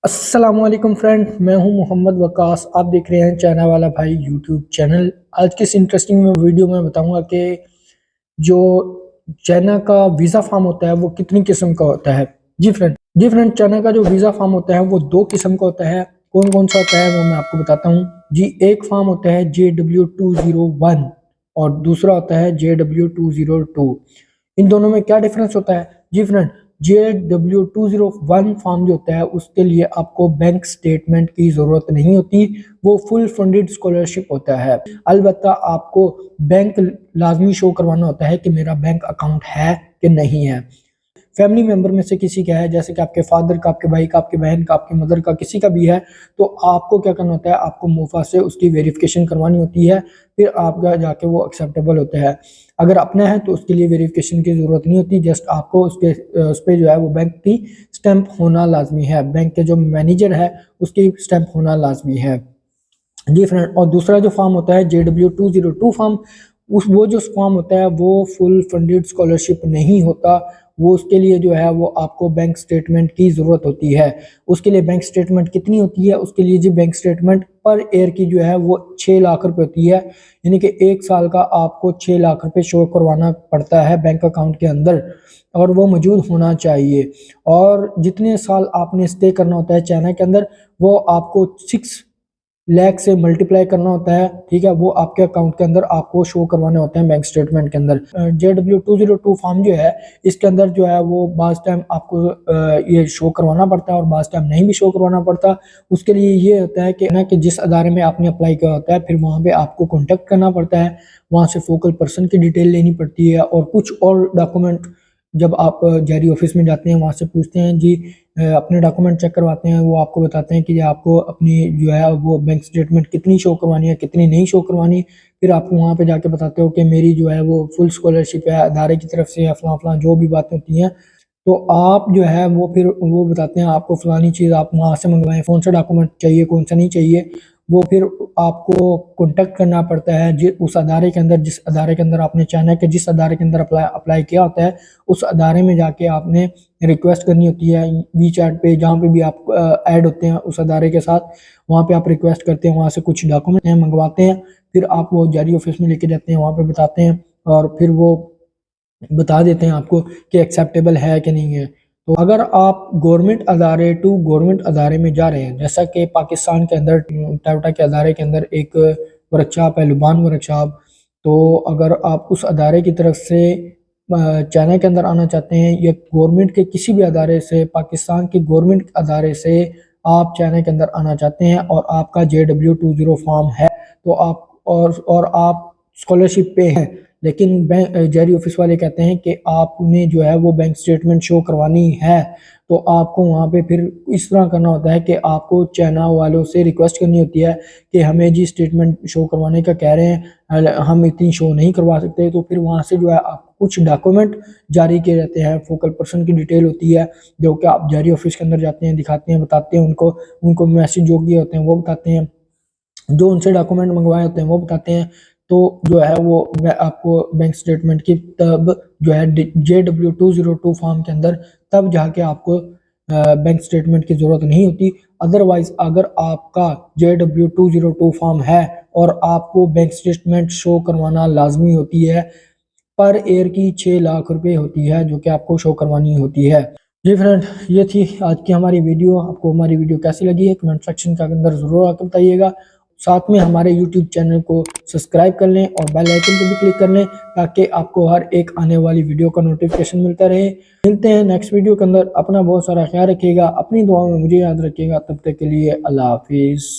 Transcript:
अस्सलामुअलैकुम फ्रेंड, मैं हूं मोहम्मद वकास। आप देख रहे हैं चाइना वाला भाई यूट्यूब चैनल। आज की इस इंटरेस्टिंग वीडियो में बताऊंगा कि जो चाइना का वीज़ा फॉर्म होता है वो कितनी किस्म का होता है। जी फ्रेंड, चाइना का जो वीज़ा फॉर्म होता है वो दो किस्म का होता है। कौन कौन सा होता है वो मैं आपको बताता हूँ जी। एक फॉर्म होता है JW201 और दूसरा होता है JW202। इन दोनों में क्या डिफरेंस होता है जी फ्रेंड? JW201 फॉर्म जो होता है उसके लिए आपको बैंक स्टेटमेंट की ज़रूरत नहीं होती, वो फुल फंडेड स्कॉलरशिप होता है। अलबत्ता आपको बैंक लाजमी शो करवाना होता है कि मेरा बैंक अकाउंट है कि नहीं है। फैमिली मेंबर में से किसी का है, जैसे कि आपके फादर का, आपके भाई का, आपकी बहन का, आपकी मदर का, किसी का भी है, तो आपको क्या करना होता है, आपको मुफा से उसकी वेरिफिकेशन करवानी होती है, फिर आपका जाके वो एक्सेप्टेबल होता है। अगर अपना है तो उसके लिए वेरिफिकेशन की ज़रूरत नहीं होती, जस्ट आपको उस पर जो है वो बैंक की स्टैंप होना लाजमी है, बैंक के जो मैनेजर है उसकी स्टैंप होना लाजमी है जी फ्रेंड। और दूसरा जो फॉर्म होता है JW202 फॉर्म, उस वो जो फॉर्म होता है वो फुल फंडेड स्कॉलरशिप नहीं होता। वो उसके लिए जो है वो आपको बैंक स्टेटमेंट की ज़रूरत होती है। उसके लिए बैंक स्टेटमेंट कितनी होती है? उसके लिए जी बैंक स्टेटमेंट पर ईयर की जो है वो 6 लाख रुपए होती है, यानी कि एक साल का आपको 6 लाख रुपए शो करवाना पड़ता है बैंक अकाउंट के अंदर, और वो मौजूद होना चाहिए। और जितने साल आपने स्टे करना होता है चाइना के अंदर, वो आपको 6 लाख से मल्टीप्लाई करना होता है, ठीक है। वो आपके अकाउंट के अंदर आपको शो करवाने होते हैं बैंक स्टेटमेंट के अंदर। JW202 फॉर्म जो है इसके अंदर जो है वो बाज़ टाइम आपको ये शो करवाना पड़ता है और बाज़ टाइम नहीं भी शो करवाना पड़ता। उसके लिए ये होता है कि ना कि जिस अदारे में आपने अप्लाई किया होता है फिर वहाँ पे आपको कॉन्टेक्ट करना पड़ता है, वहाँ से फोकल पर्सन की डिटेल लेनी पड़ती है और कुछ और डॉक्यूमेंट। जब आप जारी ऑफिस में जाते हैं वहाँ से पूछते हैं जी, अपने डॉक्यूमेंट चेक करवाते हैं, वो आपको बताते हैं कि आपको अपनी जो है वो बैंक स्टेटमेंट कितनी शो करवानी है, कितनी नहीं शो करवानी। फिर आप वहाँ पे जाके बताते हो कि मेरी जो है वो फुल स्कॉलरशिप है अदारे की तरफ से, या फलां फलां जो भी बातें होती हैं। तो आप जो है वो फिर वो बताते हैं आपको फलानी चीज़ आप वहाँ से मंगवाएं, कौन सा डॉक्यूमेंट चाहिए कौन सा नहीं चाहिए। वो फिर आपको कॉन्टेक्ट करना पड़ता है उस अदारे के अंदर, जिस अदारे के अंदर आपने चाइना के जिस अदारे के अंदर अप्लाई किया होता है, उस अदारे में जाके आपने रिक्वेस्ट करनी होती है। वी चैट पे जहाँ पे भी आप ऐड होते हैं उस अदारे के साथ, वहाँ पे आप रिक्वेस्ट करते हैं, वहाँ से कुछ डॉक्यूमेंट मंगवाते हैं, फिर आप वो जारी ऑफिस में लेके जाते हैं, वहाँ पे बताते हैं और फिर वो बता देते हैं आपको कि एक्सेप्टेबल है कि नहीं है। तो अगर आप गवर्नमेंट अदारे टू गवर्नमेंट अदारे में जा रहे हैं, जैसा कि पाकिस्तान के अंदर टाटा के अदारे के अंदर एक वर्कशॉप है, लुबान वर्कशॉप, तो अगर आप उस अदारे की तरफ से चाइना के अंदर आना चाहते हैं, या गवर्नमेंट के किसी भी अदारे से, पाकिस्तान के गवर्नमेंट अदारे से आप चाइना के अंदर आना चाहते हैं और आपका JW20 फॉर्म है, तो आप और आप स्कॉलरशिप पे हैं, लेकिन बैंक जारी ऑफिस वाले कहते हैं कि आपने जो है वो बैंक स्टेटमेंट शो करवानी है, तो आपको वहाँ पे फिर इस तरह करना होता है कि आपको चाइना वालों से रिक्वेस्ट करनी होती है कि हमें जी स्टेटमेंट शो करवाने का कह रहे हैं, हम इतनी शो नहीं करवा सकते। तो फिर वहाँ से जो है आपको कुछ डॉक्यूमेंट जारी किए जाते हैं, फोकल पर्सन की डिटेल होती है, जो कि आप जारी ऑफिस के अंदर जाते हैं, दिखाते हैं, बताते हैं उनको, उनको मैसेज जो किए होते हैं वो बताते हैं, जो उनसे डॉक्यूमेंट मंगवाए होते हैं वो बताते हैं। तो जो है वो आपको बैंक स्टेटमेंट की तब जो है JW202 फॉर्म के अंदर तब जाके आपको बैंक स्टेटमेंट की ज़रूरत नहीं होती। अदरवाइज अगर आपका JW202 फॉर्म है और आपको बैंक स्टेटमेंट शो करवाना लाजमी होती है, पर ईयर की 6 लाख रुपए होती है जो कि आपको शो करवानी होती है। जी फ्रेंड, ये थी आज की हमारी वीडियो। आपको हमारी वीडियो कैसी लगी है कमेंट सेक्शन के अंदर ज़रूर आकर बताइएगा। साथ में हमारे यूट्यूब चैनल को सब्सक्राइब कर लें और बेल आइकन पर भी क्लिक कर लें, ताकि आपको हर एक आने वाली वीडियो का नोटिफिकेशन मिलता रहे। मिलते हैं नेक्स्ट वीडियो के अंदर। अपना बहुत सारा ख्याल रखिएगा, अपनी दुआओं में मुझे याद रखिएगा। तब तक के लिए अल्लाह हाफिज़।